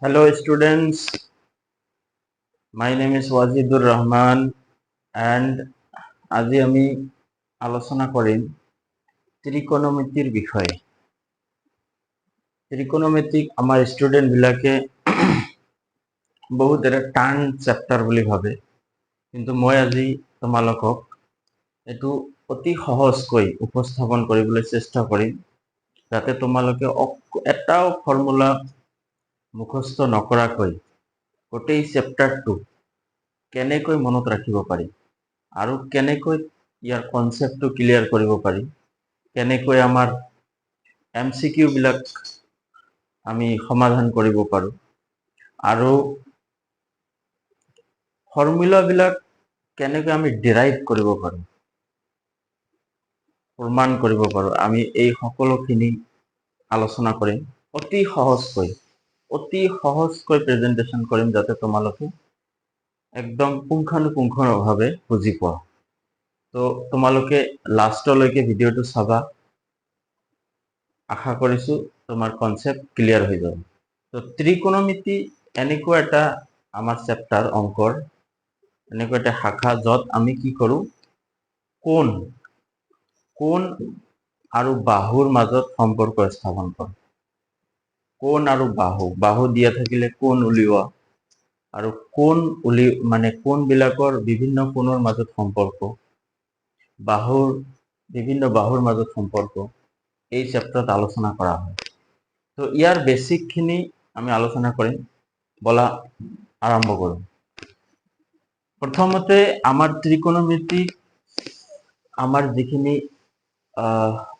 Hello students, my name is Wazidur Rahman and আজি আমি আলোচনা কৰিম ত্ৰিকোণমিতিৰ বিষয়ে। ত্ৰিকোণমিতিক আমাৰ ষ্টুডেন্ট বিলাকে বহুত এটা টান চেপ্টাৰ বুলি ভাবে, কিন্তু মই আজি তোমালোকক এটো অতি সহজকৈ উপস্থাপন কৰিবলৈ চেষ্টা কৰিম, যাতে তোমালোকে এটাও ফৰ্মুলা মুখস্থ নকৰাকৈ গোটেই চেপ্টাৰটো কেনেকৈ মনত ৰাখিব পাৰি আৰু কেনেকৈ ইয়াৰ কনসেপ্টটো ক্লিয়াৰ কৰিব পাৰি, কেনেকৈ আমাৰ এমসিকিউ বিলাক আমি সমাধান কৰিব পাৰো আৰু ফৰ্মুলা বিলাক কেনেকৈ আমি ডিৰাইভ কৰিব পাৰো, প্ৰমাণ কৰিব পাৰো, আমি এই সকলোখিনি আলোচনা কৰিম। অতি সহজকৈ প্ৰেজেন্টেশন কৰিম, যাতে তোমালোকে একদম পুংখানুপুংখভাৱে বুজি পোৱা। তো তোমালোকে লাষ্টলৈকে ভিডিওটো চাবা, আশা কৰিছো তোমাৰ কনসেপ্ট ক্লিয়াৰ হৈ যাব। তো ত্ৰিকোণমিতি এনেকুৱা এটা আমাৰ চেপ্টাৰ, অংকৰ এনেকুৱা এটা শাখা, যত আমি কি কৰো, কোণ আৰু বাহুৰ মাজত সম্পৰ্ক স্থাপন কৰো। কোণ আৰু বাহু দিয়া থাকিলে কোণ উলিওৱা, আৰু কোণ বিলাকৰ বিভিন্ন কোণৰ মাজত সম্পৰ্ক, বিভিন্ন বাহুৰ মাজত সম্পৰ্ক এই চেপ্টাৰত আলোচনা কৰা হয়। তো ইয়াৰ বেসিক খিনি আমি আলোচনা কৰিম। বলা আৰম্ভ কৰো। প্ৰথমতে আমাৰ ত্ৰিকোণমিতি, আমাৰ যিখিনি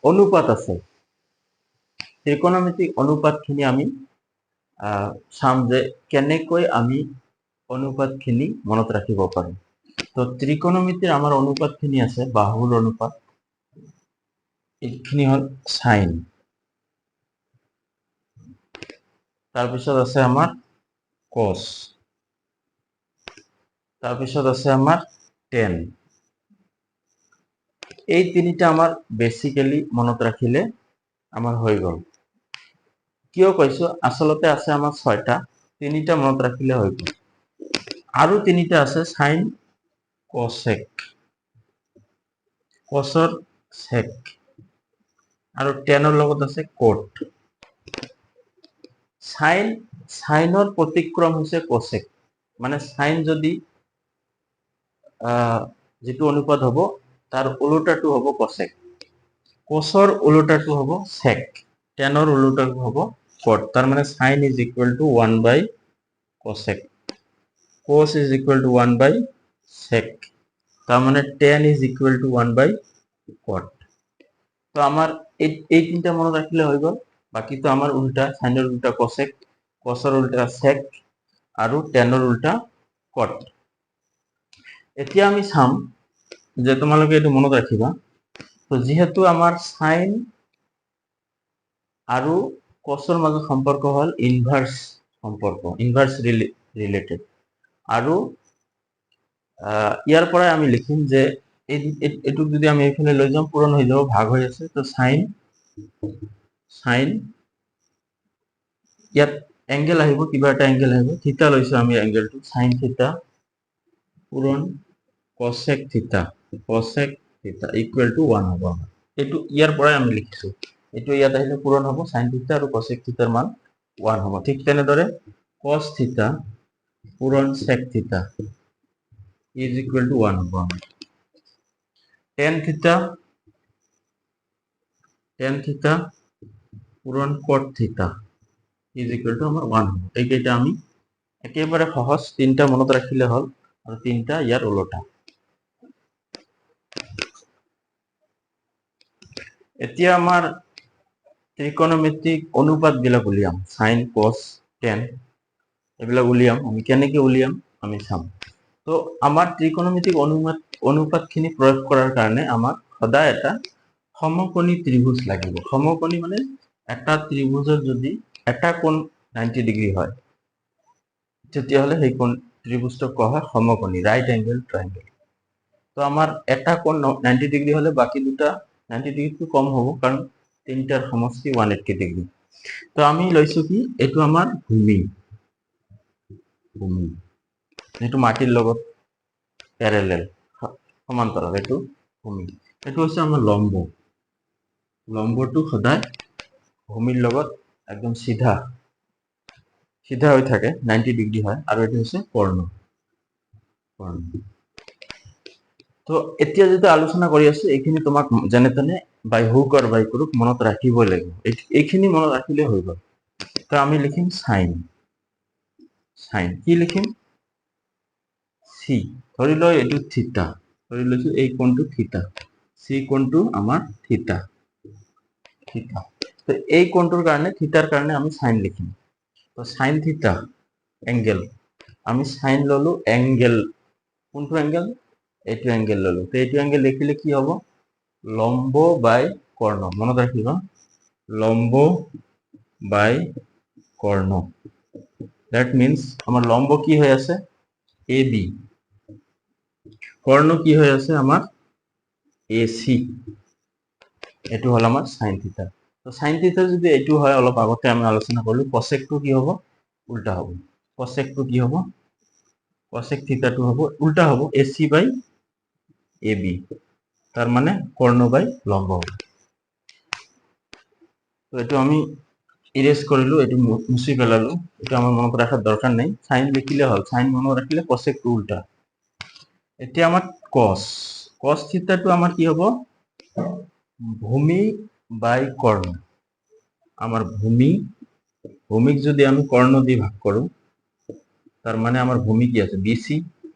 অনুপাত আছে, ত্ৰিকোণমিতিক অনুপাতখিনি আমি চাম যে কেনেকৈ আমি অনুপাতখিনি মনত ৰাখিব পাৰো। তো ত্ৰিকোণমিতিৰ আমাৰ অনুপাতখিনি আছে, বাহুৰ অনুপাত, এইখিনি হল সাইন, তাৰপিছত আছে আমাৰ কস, তাৰপিছত আছে আমাৰ টেন। এই তিনিটা আমাৰ বেসিক্যালি মনত ৰাখিলে আমাৰ হৈ গল। কিয় কৈছো, আসলতে আছে আমাৰ 6টা, তিনিটা মনত ৰাখিলে হৈ গল। আৰু তিনিটা আছে সাইন, কোসেক, কোসৰ সেক, আৰু টেনৰ লগত আছে কোট। সাইনৰ প্ৰতিক্ৰম হৈছে কোসেক, মানে সাইন যদি যেটো অনুপাত হব তাৰ উল্টাটো হব কোসেক, কোসৰ উল্টাটো হব সেক, টেনৰ উল্টাটো হব কোট। তার মানে sine is equal to 1 by cosec, cos is equal to 1 by sec, তার মানে tan is equal to 1 by cot. তো আমার এই তিনটা মনে রাখলে হয়ে গেল। বাকি তো আমার উল্টা, সাইনের উল্টা কোসেক, কোসর উল্টা সেক, আৰু টেনৰ উল্টা কোট। এতিয়া আমি চাম যে তোমালোকে এটো মনত ৰাখিবা। তো যেহেতু আমাৰ সাইন আৰু কোসৰ মাজত সম্পৰ্ক হল ইনভাৰ্স সম্পৰ্ক, ইনভাৰ্স ৰিলেটেড, আৰু ইয়াৰ পৰাই আমি লিখিম যে এটুক যদি আমি এইফালে লৈ যাম পূৰণ হৈ যাব, ভাগ হৈ আছে। তো সাইন ইয়াত এংগেল আহিব, কিবা এটা এংগেল আহিব, থিটা লৈছো আমি এংগেলটো, সাইন থিটা পূৰণ কোসেক থিটা, ইকুয়াল টু 1 হ'ব। এটো ইয়াৰ পৰাই আমি লিখিছো, এটো ইয়াত আহিলে পূৰণ হ'ব, সাইন থিটা আৰু কোসেক থিটাৰ মান 1 হ'ব। ঠিক তেনেদৰে cos থিটা পূৰণ sec থিটা is equal to 1 হ'ব। tan থিটা পূৰণ cot থিটা is equal to আমাৰ 1 হ'ব। এইকেইটা আমি একেবাৰে সহজ, তিনটা মনত ৰাখিলে হল, আৰু তিনটা ইয়াৰ উল্টা। এতিয়া আমাৰ ত্ৰিকোণমিতিক অনুপাত বিলাক উলিয়াম, সাইন কোস টেন এবিলাক উলিয়াম। আমি কেনেকৈ উলিয়াম আমি চাম। তো আমাৰ ত্ৰিকোণমিতিক অনুপাতখিনি প্ৰয়োগ কৰাৰ কাৰণে আমাক সদায় এটা সমকোণী ত্ৰিভুজ লাগিব। সমকোণী মানে এটা ত্ৰিভুজৰ যদি এটা কোণ 90 ডিগ্ৰী হয়, তেতিয়াহলে সেই কোণ ত্ৰিভুজটোক কোৱা হয় সমকোণী, ৰাইট অ্যাঙ্গেল ট্ৰায়াঙ্গেল। তো আমাৰ এটা কোণ 90 ডিগ্ৰী হলে বাকি দুটা 90 ডিগ্ৰীটো কম হ'ব, কাৰণ তিনটাৰ সমষ্টি 180 ডিগ্ৰী। তো আমি লৈছো কি, এইটো আমাৰ ভূমি, ভূমি এইটো মাটিৰ লগত প্যাৰেলেল সমান্তৰাল এইটো ভূমি এইটো হৈছে আমাৰ লম্ব লম্বটো সদায় ভূমিৰ লগত একদম সিধা হৈ থাকে 90 ডিগ্ৰী হয় আৰু এইটো হৈছে কৰ্ণ তো এতিয়া যেটা আলোচনা কৰি আছো এইখিনি তোমাক যেনে তেনে বাই হুক আৰু বাই ক্ৰুক মনত ৰাখিবই লাগিব এইখিনি মনত ৰাখিলে হৈ গ'ল তো আমি লিখিম সাইন কি লিখিম সি ধৰি লৈ এইটো থিটা ধৰি লৈছো এই কোণটো থিটা সি কোণটো আমাৰ থিটা তো এই কোণটোৰ কাৰণে থিটাৰ কাৰণে আমি সাইন লিখিম তো সাইন থিটা এঙ্গেল আমি সাইন ললো এঙ্গেল কোনটো এঙ্গেল এইটো এঙ্গেল ললো তো এইটো এঙ্গেল লিখিলে কি হ'ব লম্ব বাই কর্ণ মনত রাখিবা লম্ব বাই কর্ণ দ্যাট মিন্স আমার লম্ব কি হয়ে আছে এ বি কর্ণ কি হয়ে আছে আমার এ সি এটু হল আমার সাইন থিটা তো সাইন থিটা যদি এটু হয় অলপ আগতে আমি আলোচনা করলো কসেকটো কি হবো উল্টা হবো কসেকটো কি হবো কসেক থিটাটো হবো উল্টা হবো এসি বাই এ বি তার মানে কর্ণ বাই লম্ব হবে তো এটু আমি ইরেজ কৰিলো এটু মুছি পেলালো এটু আমার মনত রাখার দরকার নাই সাইন লিখিলে হল সাইন মনত রাখিলে কসেকটো উল্টা এতিয়া আমার কস থিটাটো আমার কি হবো ভূমি বাই কর্ণ আমার ভূমিক যদি আমি কর্ণ দিয়ে ভাগ করো তার মানে আমার ভূমি কি আছে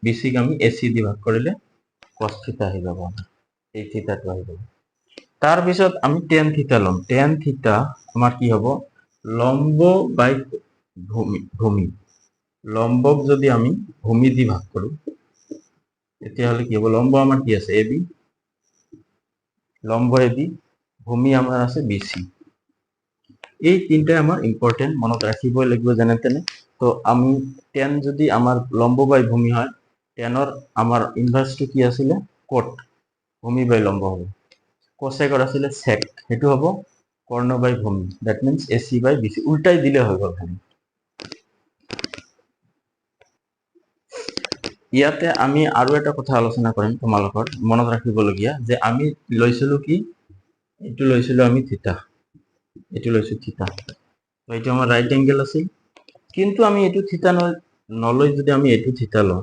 বিসি কে আমি এসি দিয়ে ভাগ কৰিলে cos থিটা হয়ে যাব এই থিটাটো হয়ে যাব তার পিছত আমি tan থিটা লম tan থিটা আমার কি হবো লম্ব বাই ভূমি লম্বক যদি আমি ভূমি দিয়ে ভাগ কৰো তেতিয়া হলে কি হবো লম্ব আমার কি আছে এবি লম্ব এবি ভূমি আমার আছে বিসি এই তিনটাই আমার ইম্পর্টেন্ট মনত রাখিবই লাগিব যেনে তেনে তো আমি tan যদি আমার লম্ব বাই ভূমি হয় tanৰ আমাৰ ইনভাৰ্সটো কি আছিলে কোট ভূমি বাই লম্ব হবে কোসেকৰ আছিলে sec হেতু হবো কর্ণ বাই ভূমি that means AC by BC উল্টাই দিলে হৈ গল খালি ইয়াতে আমি আৰু এটা কথা আলোচনা কৰিম তোমালোকৰ মনত ৰাখিবলগীয়া যে আমি লৈছিলো কি এটু লৈছিলো আমি থিটা এটু লৈছো থিটা তো এটু আমার রাইট এঙ্গেল আছে কিন্তু আমি এটু থিটা নলৈ যদি আমি এটু থিটা লওঁ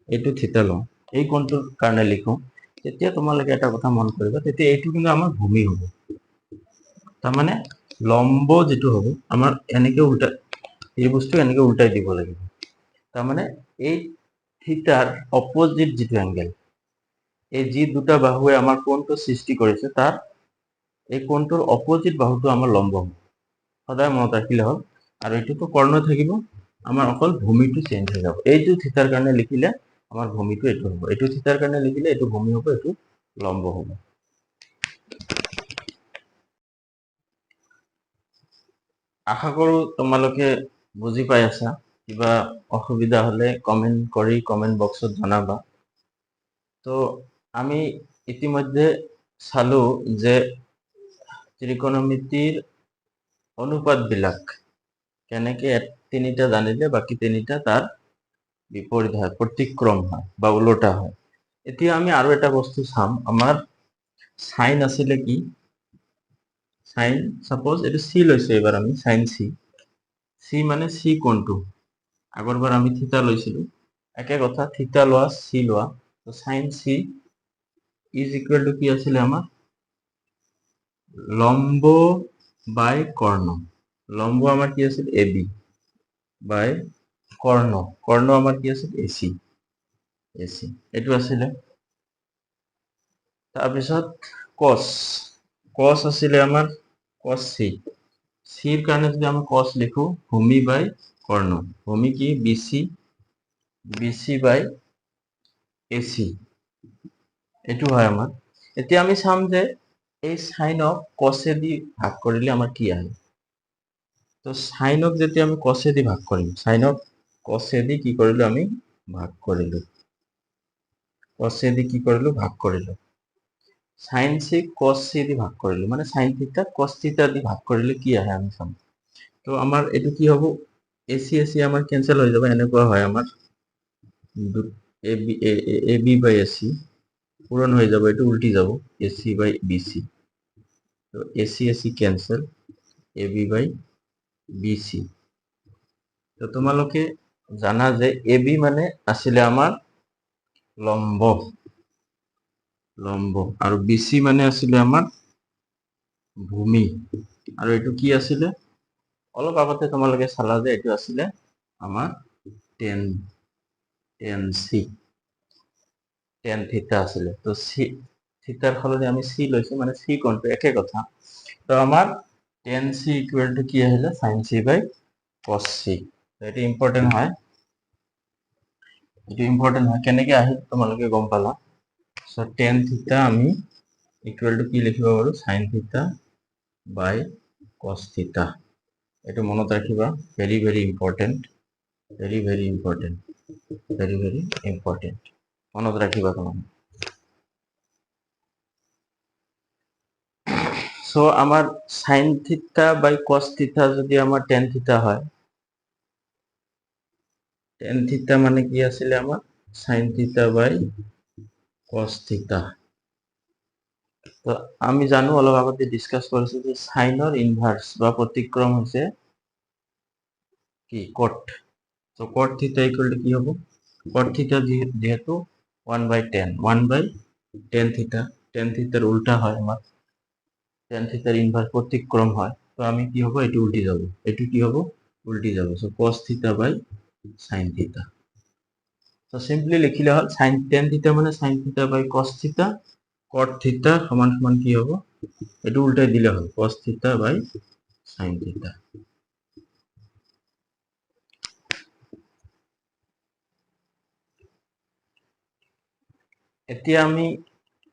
এই কোণটোৰ কাৰণে লিখো তেতিয়া তোমালোকে এটা কথা মন কৰিবা তেতিয়া এইটো কিন্তু আমাৰ ভূমি হ'ব তাৰ মানে লম্ব যেটো হ'ব আমাৰ এনেকে উল্টা এই বস্তু এনেকে উল্টাই দিব লাগিব তাৰ মানে এই থিটাৰ অপোজিট যেটো এঙ্গেল এই যি দুটা বাহুৱে আমাৰ কোণটো সৃষ্টি কৰিছে তাৰ এই কোণটোৰ অপোজিট বাহুটো আমাৰ লম্ব হ'ব সদায় মনত ৰাখিলে হ'ল আৰু এইটোতো কৰ্ণ থাকিব আমাৰ অকল ভূমিটো চেঞ্জ হৈ যাব এইটো থিটাৰ কাৰণে লিখিলে আমাৰ ভূমিটো এটু হবো এটু থিটাৰ কাৰণে লিখিলে এটু ভূমি হবো এটু লম্ব হবো আশা কৰো তোমালোকে বুজি পাই আছা কিবা অসুবিধা হলে কমেন্ট কৰি কমেন্ট বক্সত জনাবা তো আমি ইতিমধ্যে চালো যে ত্ৰিকোণমিতিৰ অনুপাত বিলাক কেনেকে তিনিটা জানিলে বাকি তিনিটা তাৰ বিপৰীত হয় প্ৰতিক্ৰম হয় বা উল্টা হয় এতিয়া আমি আৰু এটা বস্তু চাম আমাৰ সাইন আছিলে কি সাইন সাপোজ এটা সি লৈছো এবাৰ আমি সাইন সি মানে সি কোণটো আগৰবাৰ আমি থিটা লৈছিলো একে কথা থিটা লোৱা সি লোৱা তো sine C is equal to কি আছিলে আমাৰ লম্ব বাই কৰ্ণ লম্ব আমাৰ কি আছিল এবি বাই কৰ্ণ আমাৰ কি আছিল এসি এটু আছিলে তাৰপিছত কস আছিলে আমাৰ কস সিৰ কাৰণে যদি আমি কস লিখো ভূমি বাই কর্ণ ভূমি কি বিসি বাই এসি এটু হয় আমার এতিয়া আমি চাম যে এই সাইনক কসেদি ভাগ কৰিলে আমাৰ কি আহে তো সাইনক যেতিয়া আমি কসেদি ভাগ কৰিম সাইনক কসেদি কি কৰিলো আমি ভাগ কৰিলো কসেদি কি কৰিলো ভাগ কৰিলো সাইন সি কস সি দি ভাগ কৰিলো মানে সাইন থিটা কস থিটা দি ভাগ কৰিলে কি আহে আমি চাম তো আমাৰ এটু কি হ'ব এসি এসি আমাৰ ক্যান্সেল হয়ে যাবে, এনেকুৱা হয় আমার এ বি বাই এসি পূরণ হয়ে যাবে, এটা উল্টি যাব এসি বাই বিসি, তো AC AC cancel, A B by BC. তো তোমালোকে জানা যে এ বি মানে আসলে আমার লম্ব লম্ব আৰু বিসি মানে আসলে আমাৰ ভূমি, আৰু এইটো কি আছিলে অলপ আগতে তোমালোকে চালা যে এইটো আছিলে আমাৰ টেন টেন সি টেন থিটা আছিলে, তো সি থিটাৰ সলনি আমি সি লৈছো, মানে সি কোণটো একে কথা। তো আমাৰ টেন সি ইকুৱেল টু কি আহিলে সাইন সি বাই কস সি। এইটো ইম্পৰ্টেণ্ট হয়, কেনেকে আহিল তোমালোকে গম পালা। সো টেন থিটা আমি ইকুৱেল টু কি লিখিব পাৰো sine theta by cos theta. এইটো মনত ৰাখিবা, very very important, very very important, very very important, মনত ৰাখিবা তোমালোকে। সো আমার sine theta by cos theta যদি আমার টেন থিটা হয়, টেন থিটা মানে কি আছিলে আমার sine theta by cos theta. তো আমি জানো অলপ আগতে ডিসকাস কৰিছো যে সাইনৰ ইনভাৰ্স বা প্ৰতিক্ৰম হৈছে কি কট। তো কট থিটা ইকুয়াল টু কি হ'ব, কট থিটা যেহেতু 1/10 থিটা, টেন থিটার উল্টা হয় আমার, টেন থিটার ইনভার্স প্রতিক্রম হয়, তো আমি কি হবো এটি উল্টি যাব, এটি কি হবো উল্টি যাব। সো cos থিটা বাই sin থিটা। তো সিম্পলি লিখিলে হল sin টেন থিটা মানে sin থিটা বাই cos থিটা, cot থিটা সমান সমান কি হবো এটি উল্টাই দিলে হল cos থিটা বাই sin থিটা। এতিয়া আমি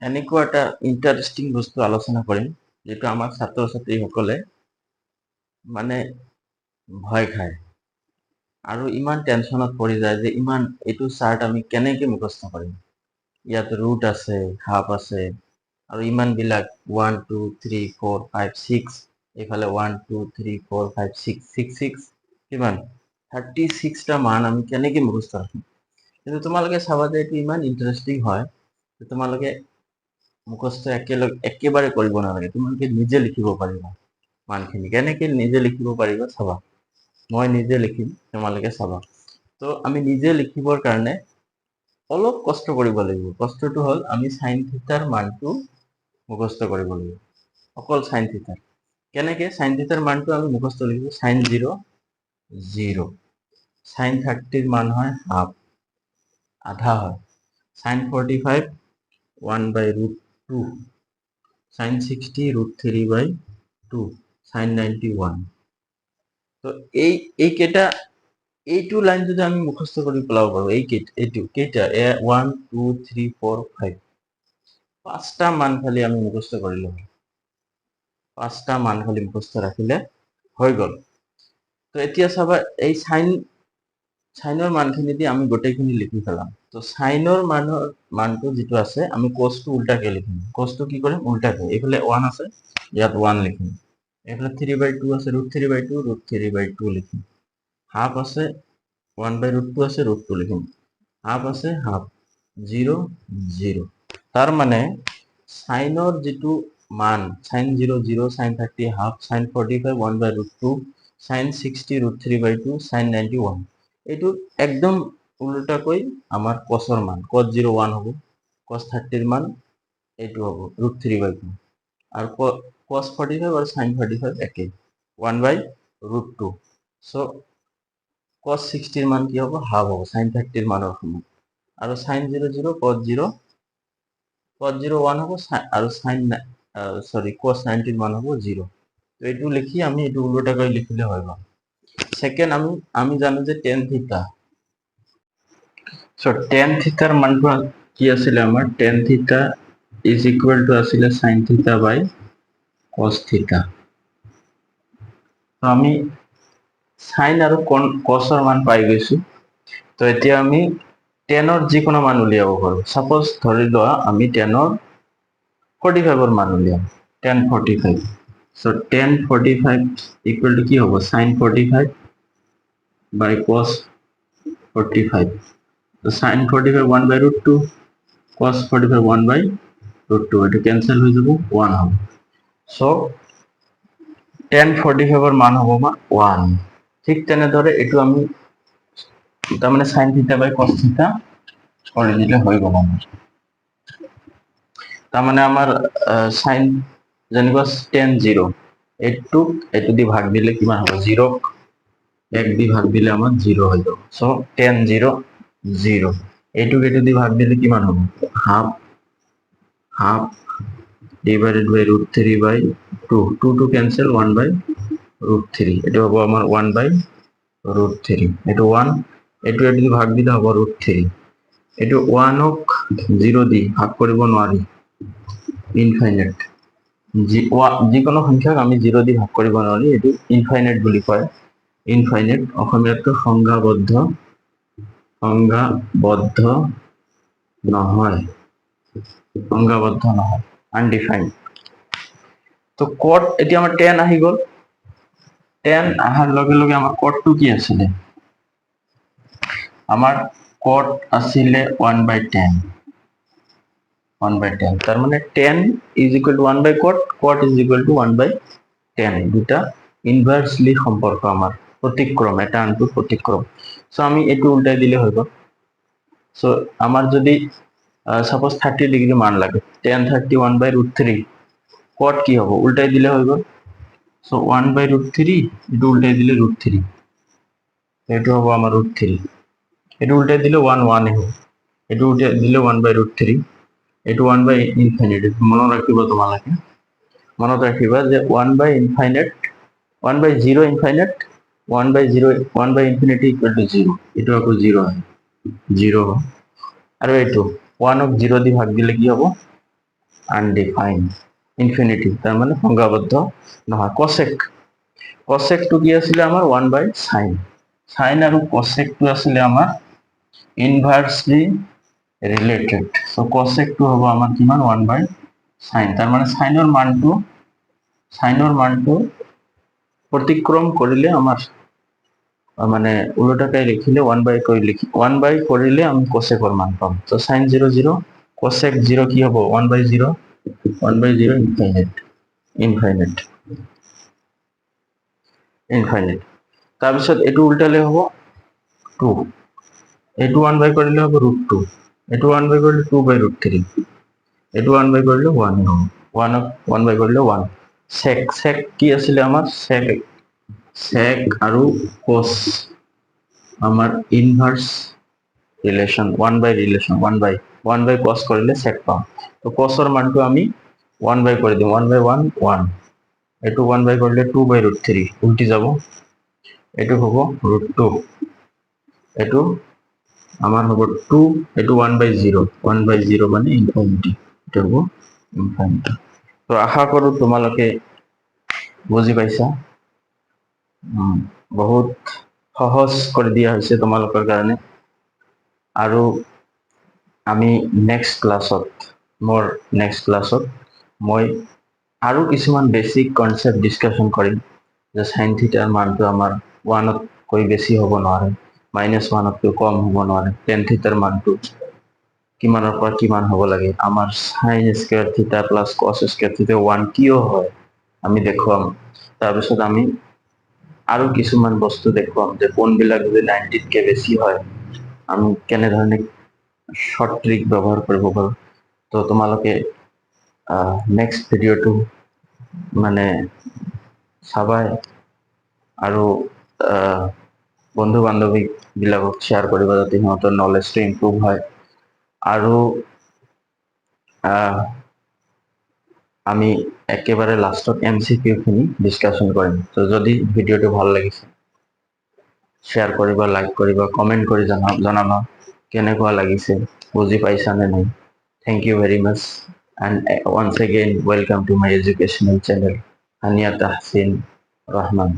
এনেকুৱা এটা ইন্টাৰেস্টিং বস্তু আলোচনা কৰিম যেটো আমাৰ ছাত্ৰ ছাত্ৰীসকলে মানে ভয় খায় আৰু ইমান টেনশনত পৰি যায় যে ইমান এইটো চাৰ্ট আমি কেনেকে মুখস্থ কৰিম, ইয়াত ৰুট আছে, হাফ আছে, আৰু ইমান বিলাক 1 2 3 4 5 6, এইফালে 1 2 3 4 5 6 6 6 কিমান 36টা মান আমি কেনেকে মুখস্থ ৰাখিম। কিন্তু তোমালোকে চাবা যে এইটো ইমান ইন্টাৰেস্টিং হয়, তোমালোকে মুখস্থ একেবাৰে কৰিব নালাগে, তোমালোকে নিজে লিখিব পাৰিবা মানখিনি। কেনেকে নিজে লিখিব পাৰিবা চাবা, মই নিজে লিখিম, তোমালোকে চাবা। তো আমি নিজে লিখিবৰ কাৰণে অলপ কষ্ট কৰিব লাগিব। কষ্টটো হ'ল আমি সাইন থিটাৰ মানটো মুখস্থ কৰিব লাগিব, অকল সাইন থিটাৰ। কেনেকে সাইন থিটাৰ মানটো আমি মুখস্থ লিখিব, সাইন 0 0, সাইন 30 মান হয় হাফ আধা হয়, সাইন 45 1/√2, সাইন 60 √3/2, সাইন 91। তো এইকেইটা এইটো লাইন যদি আমি মুখস্থ কৰি পেলাব পাৰো, এইটো কেইটা 1 2 3 4 5, পাঁচটা মান খালি আমি মুখস্থ কৰিলে হয়, পাঁচটা মান খালি মুখস্থ ৰাখিলে হৈ গ'ল। তো এতিয়া চাবা এই সাইনৰ মানখিনি দি আমি গোটেইখিনি লিখি পেলাম। তো সাইনৰ মানটো যিটো আছে আমি কোসটো উল্টাকে লিখিম, কোসটো কি কৰিম উল্টাকে, এইফালে 1 আছে ইয়াত 1 লিখিম, এইফালে 3/2 আছে √3/2 √3/2 লিখিম, হাফ আছে 1/√2 আছে √2 লিখিম, হাফ আছে হাফ 0 0। তাৰ মানে সাইনৰ যিটো মান sine 0 0, sine 30 half, sine 45 1/√2, sine 60 √3/2, sine 91, এইটো একদম উল্টাকৈ আমাৰ কসৰ মান cos 0 1 হ'ব, cos 30 মান এইটো হ'ব √3/2, আৰু cos 45 আৰু সাইন 45 একে 1/√2। সো cos 60 মান কি হ'ব হাফ হ'ব সাইন 30 মানৰ সমান, আৰু সাইন 0 0 cos 0 1 হ'ব, আৰু সাইন cos 90 মান হ'ব 0। তো এইটো লিখি আমি এইটো উল্টাকৈ লিখিলে হৈ গ'ল। সেকেন্ড আমি জানো যে টেন থিটা। সো টেন থিটাৰ মানটো কি আছিলে আমাৰ, tan theta is equal to আছিলে sine theta by cos theta. তো আমি সাইন আৰু কসৰ মান পাই গৈছো। তো এতিয়া আমি টেনৰ যিকোনো মান উলিয়াব পাৰো। সাপোজ ধৰি লোৱা আমি টেনৰ 45ৰ মান উলিয়াম, tan 45। So tan 45 equal to কি হ'ব sign 45 by cos 45. So sin 45 1 by root 2, cos 45 1 by root 2, এটা ক্যান্সেল হয়ে যাব 1 হবে। সো tan 45 এর মান হবে আমার 1। ঠিক তেনেদৰে এইটো আমি তার মানে sin থিটা বাই cos থিটা করে দিলে হয়ে গেল আমার। তার মানে আমার sin যেনিবা tan 0 এইটো এইটো দি ভাগ দিলে কিমান হবে 0 1 দি ভাগ দিলে আমার 0 হয়ে যাব। সো tan 0 0 এইটো এইটো দি ভাগ দিলে কিমান হবে half half divided by root 3 by 2 2 to cancel 1 by root 3 এটা হবে আমার 1 by root 3 এটা 1 এটা এটি ভাগ দিলে হবে root 3 এটা 1 হোক 0 দি ভাগ কৰিব নোৱাৰি ইনফাইনাইট যিকোনো সংখ্যাক আমি 0 দি ভাগ কৰিব নোৱাৰি এটো ইনফাইনাইট বুলি কয় ইনফাইনাইট অসমীয়াত সংজ্ঞাবদ্ধ নহয় সংজ্ঞাবদ্ধ নহয় আনডিফাইন্ড। তো কট এটি আমার tan আহি গল tan আহাৰ লগে লগে আমার কটটো কি আছিলে আমার কট আছিলে 1 by tan 1 by tan তার মানে tan is equal to 1 by cot cot is equal to 1 by tan দুটা ইনভার্সলি সম্পর্ক আমার প্রতিক্রম এটা আনটো প্রতিক্রম। সো আমি এটু উল্টাই দিলে হইব। সো আমার যদি সাপোজ 30 ডিগ্রি মান লাগে tan 30 1 by root 3 cot কি হবে উল্টাই দিলে হইব। সো 1 by root 3 এটা উল্টাই দিলে root 3 এটা হবে আমার root 3 এটা উল্টাই দিলে 1 1 হবে এটা উল্টাই দিলে 1 by root 3 এটা 1 by infinite মনে রাখিবা তোমাকে মনে রাখিবা যে 1 by infinite 1 by 0 infinite 1 by 0 1 by infinity equal to 0 এটা হবে 0 হয় 0 আর এইটো 1 অফ 0 দি ভাগ দিলে কি হবে আনডিফাইন্ড ইনফিনিটি তার মানে সংজ্ঞাবদ্ধ নহয়। cosec cosec টু কি আছিল আমার 1 by sin sin আর cosec টু আছিল আমার ইনভার্সলি রিলেটেড। সো cosec টু হবে আমার কিমান 1 by sin তার মানে sin এর মানটো প্রতিক্রম করিলে আমার মানে উল্টোটাকে লিখিলে 1 by করে লিখি 1 by করিলে আমি cosec এর মান পাবো। তো sin 0 0 cosec 0 কি হবে 1 by 0 1 by 0 ইনফাইনাইট তাৰপিছত এটু উল্টালে হ'ব 2 এটু 1 by কৰিলে হ'ব root 2 এটু 1 by কৰিলে 2 by root 3 এটু 1 by কৰিলে 1 হ'ব 1 by কৰিলে 1 sec কি আছিলে আমাৰ sec আৰু cos আমাৰ inverse relation 1 by relation 1 by cos কৰিলে sec পাম। তো cos এর মানটো আমি 1 by করে দিম 1 by 1 1 এটু 1 by করলে 2 by root 3 উল্টি যাব এটু হবো root 2 এটু আমার হবো 2 এটু 1 by 0 1 by 0 মানে ইনফিনিটি এটা হবো ইনফিনিটি। তো আশা কৰো তোমালোকে বুজি পাইছা বহুত সহজ কৰে দিয়া হয়েছে তোমালোকৰ কাৰণে আৰু আমি নেক্সট ক্লাছত মই আৰু কিছুমান বেসিক কনসেপ্ট ডিসকাশন কৰিম যে sin থিটাৰ মানটো আমাৰ 1তকৈ বেছি হ'ব নোৱাৰে -1তকৈ কম হ'ব নোৱাৰে tan থিটাৰ মানটো কিমানৰ পৰা কিমান হ'ব লাগে আমাৰ sin স্কয়াৰ থিটা প্লাস cos স্কয়াৰ থিটা 1 কিয় হয় আমি দেখুৱাম। তাৰপিছত আমি আৰু কিছুমান বস্তু দেখুৱাম যে কোনবিলাক যদি 90তকৈ বেছি হয় আমি কেনে ধৰণে শৰ্ট ট্ৰিক ব্যবহাৰ কৰিব পাৰো। তো তোমালোকে নেক্সট ভিডিওটো মানে চাবাই আৰু বন্ধু বান্ধৱী বিলাকক শ্বেয়াৰ কৰিবা যাতে সিহঁতৰ নলেজটো ইমপ্ৰুভ হয় আৰু আমি একেবাৰে লাষ্টত MCQ খিনি ডিসকাশন কৰিম। তো যদি ভিডিওটো ভাল লাগিছে শ্বেয়াৰ কৰিবা লাইক কৰিবা কমেন্ট কৰি জনাবা কেনেকুৱা লাগিছে বুজি পাইছা নে নাই। Thank you very much and once again welcome to my educational channel Hania Tahsin Rahman।